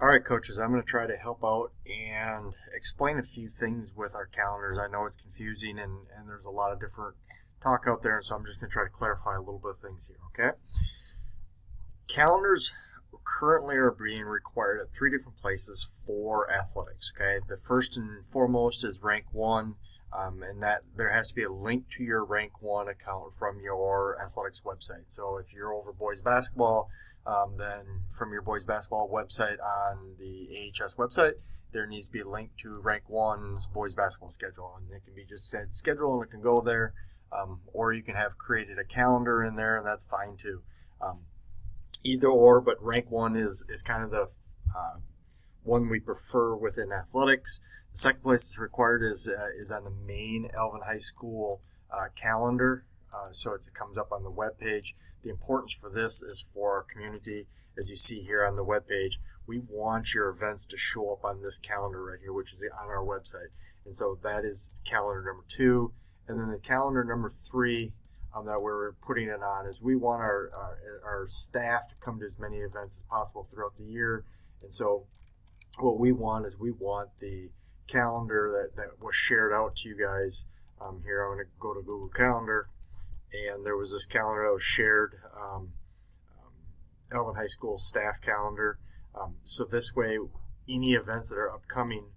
All right, coaches, I'm going to try to help out and explain a few things with our calendars. I know it's confusing and there's a lot of different talk out there, so I'm just going to try to clarify a little bit of things here, okay? Calendars currently are being required at 3 different places for athletics, okay? The first and foremost is Rank 1, and that there has to be a link to your Rank 1 account from your athletics website. So if you're over boys basketball, then from your boys basketball website on the AHS website, there needs to be a link to Rank 1's boys basketball schedule. And it can be just said schedule and it can go there. Or you can have created a calendar in there, and that's fine too. Either or, but Rank 1 is kind of the one we prefer within athletics. The second place it's required is on the main Elvin High School calendar. So it comes up on the web page. The importance for this is for our community. As you see here on the web page, we want your events to show up on this calendar right here, which is on our website. And so that is calendar number 2. And then the calendar number 3 that we're putting it on is we want our staff to come to as many events as possible throughout the year. And so what we want is we want the calendar that was shared out to you guys. Here I'm going to go to Google Calendar. And there was this calendar that was shared, Elvin High School staff calendar. So this way, any events that are upcoming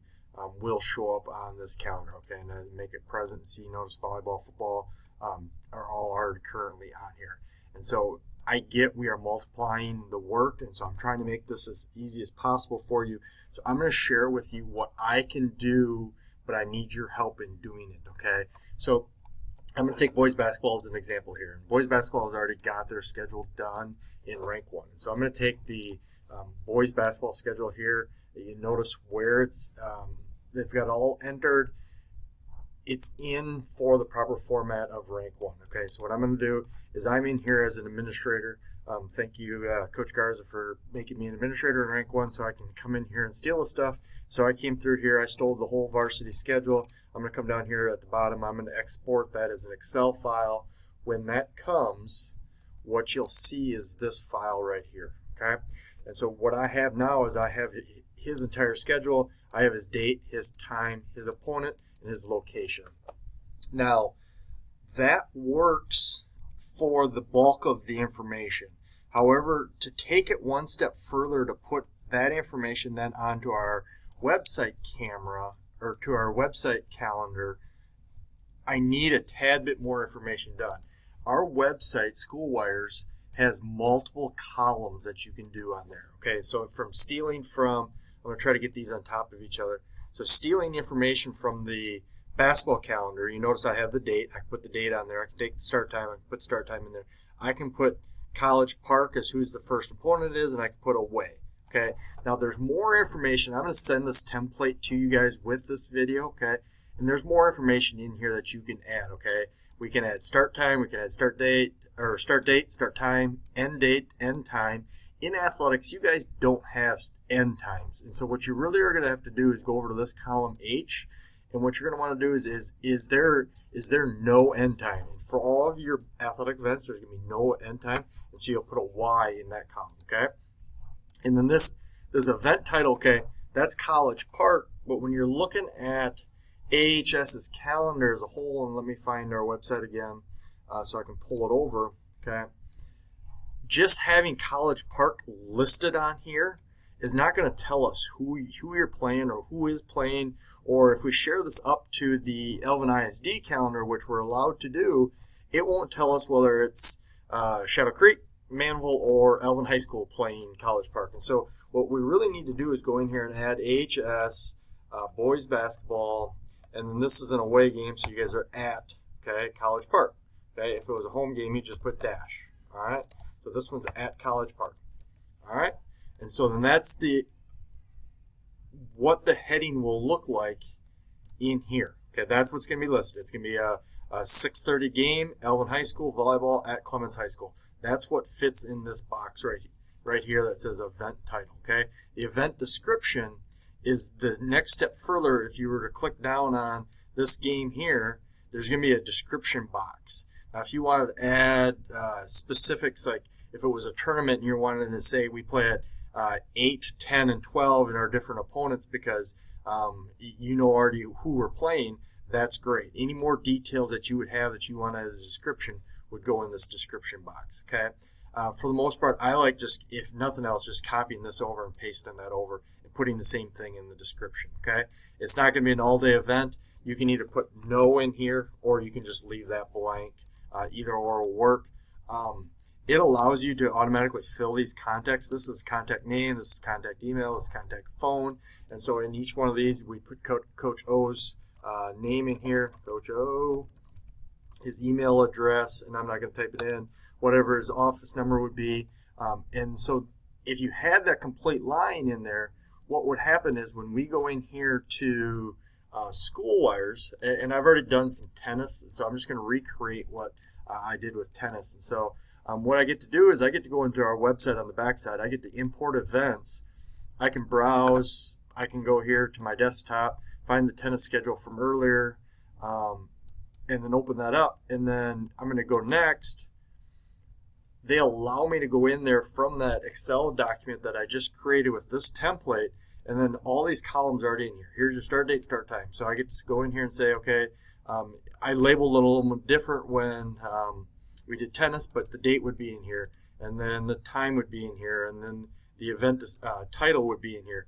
will show up on this calendar. Okay, and then make it present. See, notice volleyball, football are all already currently on here. And so I get we are multiplying the work, and so I'm trying to make this as easy as possible for you. So I'm going to share with you what I can do, but I need your help in doing it. Okay, so I'm going to take boys basketball as an example here. Boys basketball has already got their schedule done in Rank 1. So I'm going to take the boys basketball schedule here. You notice where it's they've got all entered. It's in for the proper format of Rank 1. Okay, so what I'm going to do is I'm in here as an administrator. Thank you, Coach Garza, for making me an administrator in Rank 1 so I can come in here and steal the stuff. So I came through here. I stole the whole varsity schedule. I'm going to come down here at the bottom. I'm going to export that as an Excel file. When that comes, what you'll see is this file right here. Okay, and so what I have now is I have his entire schedule. I have his date, his time, his opponent, and his location. Now, that works for the bulk of the information. However, to take it one step further, to put that information then onto our website camera or to our website calendar, I need a tad bit more information done. Our website, SchoolWires, has multiple columns that you can do on there. Okay, so from stealing from, I'm going to try to get these on top of each other. So stealing information from the basketball calendar, you notice I have the date. I can put the date on there. I can take the start time. I can put start time in there. I can put College Park as who's the first opponent is, and I can put away. Okay, now there's more information. I'm going to send this template to you guys with this video, okay? And there's more information in here that you can add, okay? We can add start time, we can add start date, start time, end date, end time. In athletics, you guys don't have end times. And so what you really are going to have to do is go over to this column H, and what you're going to want to do is there no end time? And for all of your athletic events, there's going to be no end time, and so you'll put a Y in that column, okay? And then this event title, okay, that's College Park, but when you're looking at AHS's calendar as a whole, and let me find our website again so I can pull it over, okay, just having College Park listed on here is not going to tell us who you're playing or who is playing, or if we share this up to the Elvin ISD calendar, which we're allowed to do, it won't tell us whether it's Shadow Creek, Manville, or Elvin High School playing College Park. And so what we really need to do is go in here and add AHS, boys basketball, and then this is an away game, so you guys are at, okay, College Park. Okay, if it was a home game, you just put dash. All right, so this one's at College Park. All right, and so then that's what the heading will look like in here. Okay, that's what's going to be listed. It's going to be a 6:30 game, Elvin High School volleyball at Clemens High School. That's what fits in this box right here that says event title. Okay, the event description is the next step further. If you were to click down on this game here, there's going to be a description box. Now, if you wanted to add specifics, like if it was a tournament and you're wanting to say we play at 8, 10, and 12 in our different opponents because you know already who we're playing. That's great. Any more details that you would have that you want as a description would go in this description box. Okay. For the most part, I like just, if nothing else, just copying this over and pasting that over and putting the same thing in the description. Okay. It's not going to be an all-day event. You can either put no in here or you can just leave that blank. Either or will work. It allows you to automatically fill these contacts. This is contact name, this is contact email, this is contact phone. And so in each one of these, we put Coach O's name in here, Coach O, his email address, and I'm not going to type it in, whatever his office number would be. And so if you had that complete line in there, what would happen is when we go in here to school wires, and I've already done some tennis, so I'm just going to recreate what I did with tennis. And so what I get to do is I get to go into our website on the backside. I get to import events. I can browse. I can go here to my desktop, find the tennis schedule from earlier, and then open that up. And then I'm going to go next. They allow me to go in there from that Excel document that I just created with this template, and then all these columns are already in here. Here's your start date, start time. So I get to go in here and say, okay, I labeled it a little different when we did tennis, but the date would be in here, and then the time would be in here, and then the event title would be in here.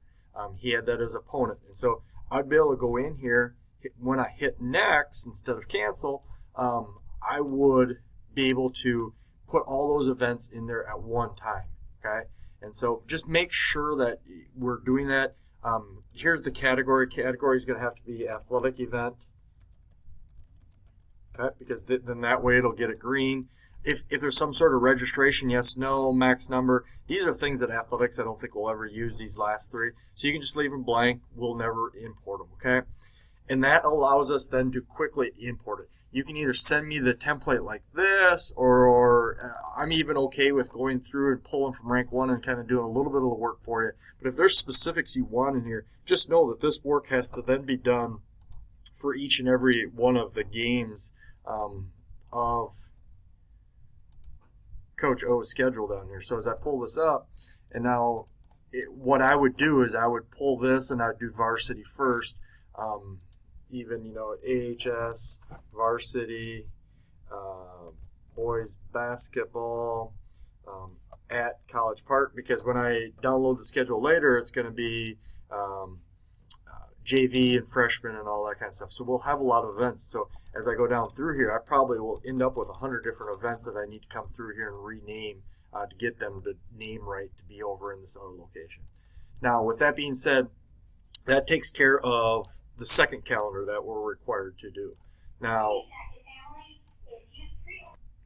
He had that as opponent. And so I'd be able to go in here. When I hit next instead of cancel, I would be able to put all those events in there at one time. Okay, and so just make sure that we're doing that. Here's the category. Category is going to have to be athletic event. Okay, because then that way it'll get a green. If there's some sort of registration, yes, no, max number, these are things that athletics I don't think will ever use, these last three. So you can just leave them blank. We'll never import them, okay? And that allows us then to quickly import it. You can either send me the template like this, or I'm even okay with going through and pulling from rank 1 and kind of doing a little bit of the work for you. But if there's specifics you want in here, just know that this work has to then be done for each and every one of the games of Coach O's schedule down here. So as I pull this up, and now what I would do is I would pull this and I would do varsity first. Even, you know, AHS, varsity, boys basketball, at College Park, because when I download the schedule later, it's going to be JV and freshman and all that kind of stuff. So we'll have a lot of events. So as I go down through here, I probably will end up with 100 different events that I need to come through here and rename to get them to name right to be over in this other location. Now, with that being said, that takes care of the second calendar that we're required to do. Now,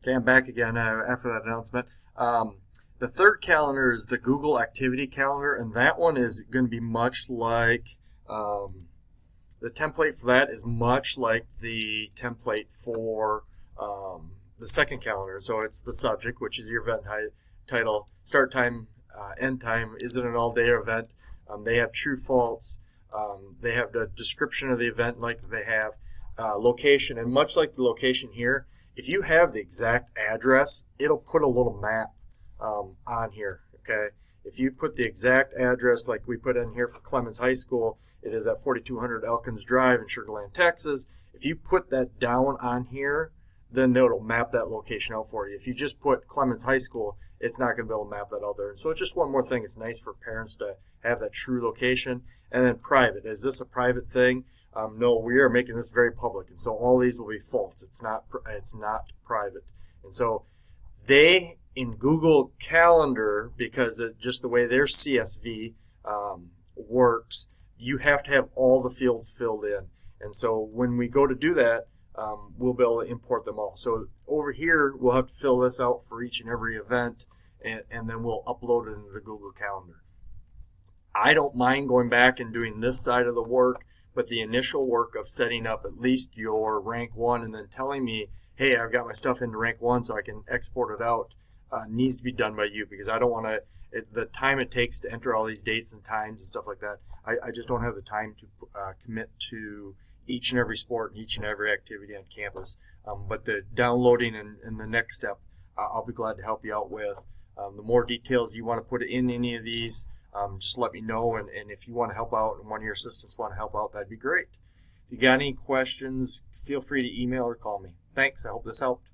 okay, I'm back again after that announcement. The third calendar is the Google Activity Calendar, and that one is going to be much like the template for that is much like the template for the second calendar. So it's the subject, which is your event title, start time, end time, is it an all-day event? They have true, false. They have the description of the event like they have location, and much like the location here, if you have the exact address, it'll put a little map on here, okay? If you put the exact address like we put in here for Clemens High School, it is at 4200 Elkins Drive in Sugar Land, Texas. If you put that down on here, then it'll map that location out for you. If you just put Clemens High School, it's not going to be able to map that out there. And so it's just one more thing. It's nice for parents to have that true location. And then private. Is this a private thing? No, we are making this very public. And so all these will be false. It's not private. And so they, in Google Calendar, because of just the way their CSV works, you have to have all the fields filled in. And so when we go to do that, we'll be able to import them all. So over here, we'll have to fill this out for each and every event, and then we'll upload it into the Google Calendar. I don't mind going back and doing this side of the work, but the initial work of setting up at least your rank 1 and then telling me, hey, I've got my stuff into rank 1 so I can export it out, needs to be done by you, because I don't want to, the time it takes to enter all these dates and times and stuff like that, I just don't have the time to commit to each and every sport and each and every activity on campus. But the downloading and the next step, I'll be glad to help you out with. The more details you want to put in any of these, just let me know. And if you want to help out and one of your assistants want to help out, that'd be great. If you got any questions, feel free to email or call me. Thanks. I hope this helped.